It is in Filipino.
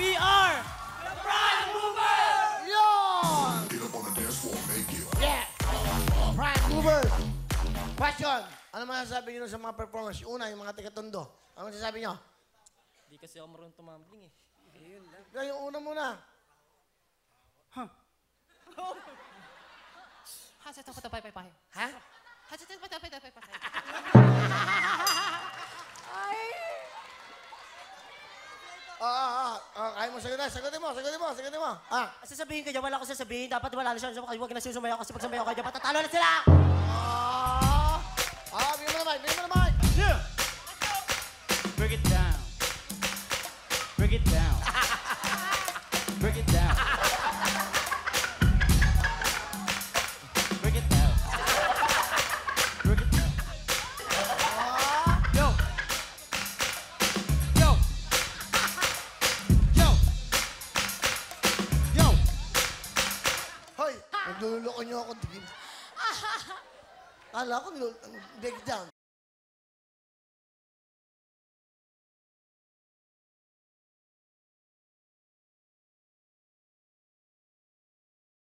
We are the Prime Movers! Yun! Get up on the dance floor, make it. Yeah! Prime Movers! Question! Ano masasabi nyo sa mga performance? Una, yung mga taga-tondo. Ano masasabi nyo? Di kasi ako marunong tumambling eh. Ayun lang. Kaya yung una muna. Ha? Kaya mo sagutin. Sagutin mo. Sasabihin ka dyan, wala ko sasabihin. Dapat wala na siya. Huwag na susumayaw kasi pag sumayaw ka dyan, patatalo na sila! Bigyan mo na mic. Yeah! Break it down. Break it down. Break it down. Break it down. Break it down. Yo! Yo! Yo! Yo! Hoy, nagluloko niyo ako din. Kala ko, break down.